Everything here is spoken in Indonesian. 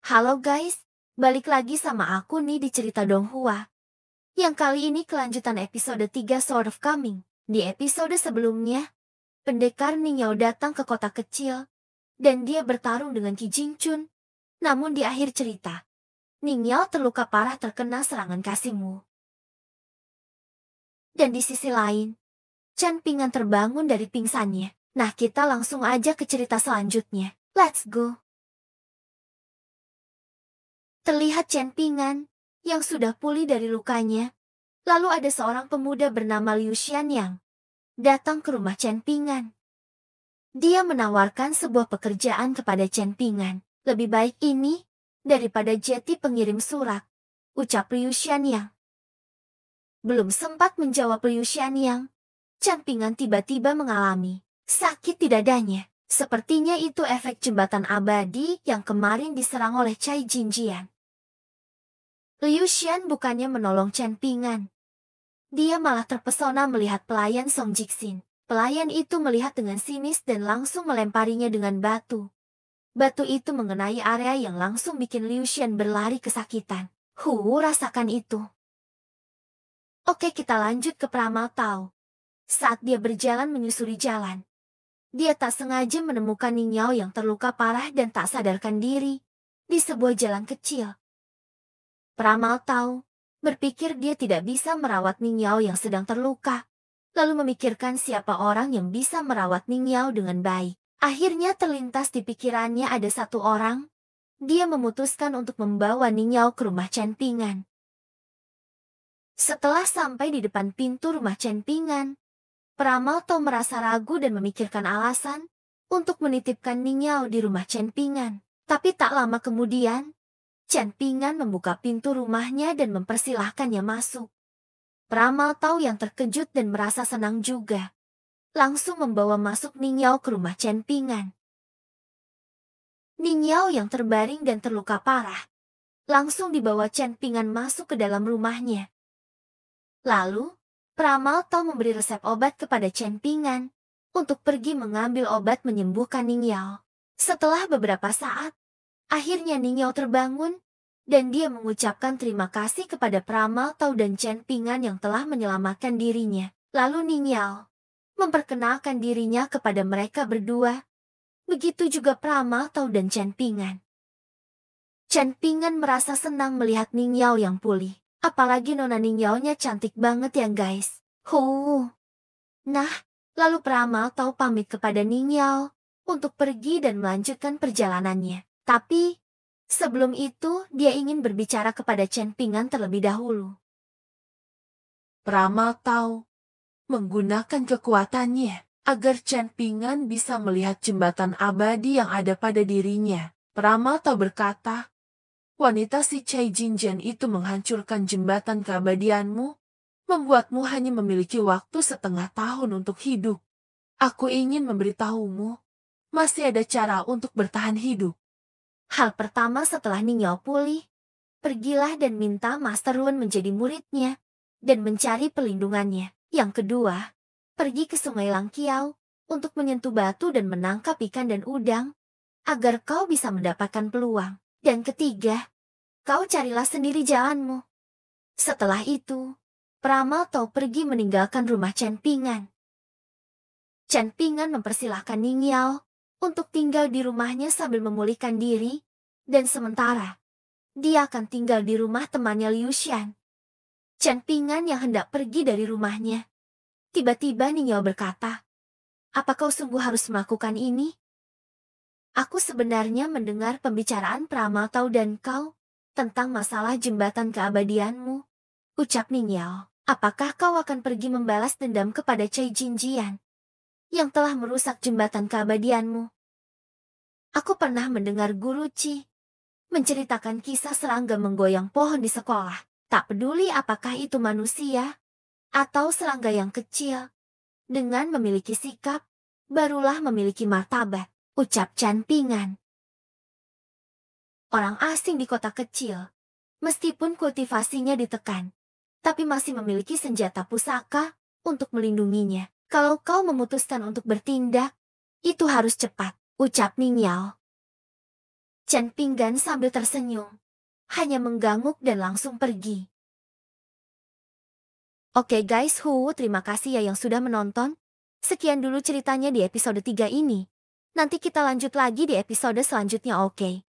Halo guys, balik lagi sama aku nih di cerita Donghua. Yang kali ini kelanjutan episode 3 Sword of Coming. Di episode sebelumnya, pendekar Ningyao datang ke kota kecil, dan dia bertarung dengan Qi Jingchun. Namun di akhir cerita, Ningyao terluka parah terkena serangan Kasimu. Dan di sisi lain, Chen Pingan terbangun dari pingsannya. Nah, kita langsung aja ke cerita selanjutnya. Let's go! Terlihat Chen Pingan yang sudah pulih dari lukanya. Lalu ada seorang pemuda bernama Liu Xianyang datang ke rumah Chen Pingan. Dia menawarkan sebuah pekerjaan kepada Chen Pingan. Lebih baik ini daripada jadi pengirim surat, ucap Liu Xianyang. Belum sempat menjawab Liu Xianyang, Chen Pingan tiba-tiba mengalami sakit di dadanya. Sepertinya itu efek jembatan abadi yang kemarin diserang oleh Cai Jinjian. Liu Xian bukannya menolong Chen Pingan. Dia malah terpesona melihat pelayan Song Jixin. Pelayan itu melihat dengan sinis dan langsung melemparinya dengan batu. Batu itu mengenai area yang langsung bikin Liu Xian berlari kesakitan. Rasakan itu. Oke, kita lanjut ke Pramal Tao. Saat dia berjalan menyusuri jalan, dia tak sengaja menemukan Ningyao yang terluka parah dan tak sadarkan diri di sebuah jalan kecil. Pramal Tao berpikir dia tidak bisa merawat Ningyao yang sedang terluka, lalu memikirkan siapa orang yang bisa merawat Ningyao dengan baik. Akhirnya terlintas di pikirannya ada satu orang. Dia memutuskan untuk membawa Ningyao ke rumah Chen Pingan. Setelah sampai di depan pintu rumah Chen Pingan, Pramal Tao merasa ragu dan memikirkan alasan untuk menitipkan Ningyao di rumah Chen Pingan. Tapi tak lama kemudian, Chen Pingan membuka pintu rumahnya dan mempersilahkannya masuk. Pramal Tao yang terkejut dan merasa senang juga, langsung membawa masuk Ningyao ke rumah Chen Pingan. Ningyao yang terbaring dan terluka parah, langsung dibawa Chen Pingan masuk ke dalam rumahnya. Lalu, Pramal Tao memberi resep obat kepada Chen Pingan untuk pergi mengambil obat menyembuhkan Ningyao. Setelah beberapa saat, akhirnya Ningyao terbangun, dan dia mengucapkan terima kasih kepada Pramal Tao dan Chen Pingan yang telah menyelamatkan dirinya. Lalu Ningyao memperkenalkan dirinya kepada mereka berdua. Begitu juga Pramal Tao dan Chen Pingan. Chen Pingan merasa senang melihat Ningyao yang pulih. Apalagi nona Ningyao-nya cantik banget ya guys. Nah, lalu Pramal Tao pamit kepada Ningyao untuk pergi dan melanjutkan perjalanannya. Tapi, sebelum itu dia ingin berbicara kepada Chen Pingan terlebih dahulu. Pramal Tao menggunakan kekuatannya agar Chen Pingan bisa melihat jembatan abadi yang ada pada dirinya. Pramal Tao berkata, wanita si Cai Jinjian itu menghancurkan jembatan keabadianmu, membuatmu hanya memiliki waktu setengah tahun untuk hidup. Aku ingin memberitahumu, masih ada cara untuk bertahan hidup. Hal pertama setelah Ningyao pulih, pergilah dan minta Master Wen menjadi muridnya dan mencari pelindungannya. Yang kedua, pergi ke Sungai Langkiao untuk menyentuh batu dan menangkap ikan dan udang, agar kau bisa mendapatkan peluang. Dan ketiga, kau carilah sendiri jalanmu. Setelah itu, Pramal Tao pergi meninggalkan rumah Chen Pingan. Chen Pingan mempersilahkan Ningyao untuk tinggal di rumahnya sambil memulihkan diri, dan sementara, dia akan tinggal di rumah temannya Liu Xian. Chen Pingan yang hendak pergi dari rumahnya. Tiba-tiba Ningyao berkata, "Apa kau sungguh harus melakukan ini? Aku sebenarnya mendengar pembicaraan Pramal Tao dan kau tentang masalah jembatan keabadianmu," ucap Ningyao. "Apakah kau akan pergi membalas dendam kepada Cai Jinjian yang telah merusak jembatan keabadianmu? Aku pernah mendengar Guru Qi menceritakan kisah serangga menggoyang pohon di sekolah. Tak peduli apakah itu manusia atau serangga yang kecil, dengan memiliki sikap, barulah memiliki martabat," ucap Chen Pingan. Orang asing di kota kecil, meskipun kultivasinya ditekan, tapi masih memiliki senjata pusaka untuk melindunginya. Kalau kau memutuskan untuk bertindak, itu harus cepat, ucap Ningyao. Chen Pinggan sambil tersenyum. Hanya mengganguk dan langsung pergi. Oke guys, terima kasih ya yang sudah menonton. Sekian dulu ceritanya di episode 3 ini. Nanti kita lanjut lagi di episode selanjutnya, oke?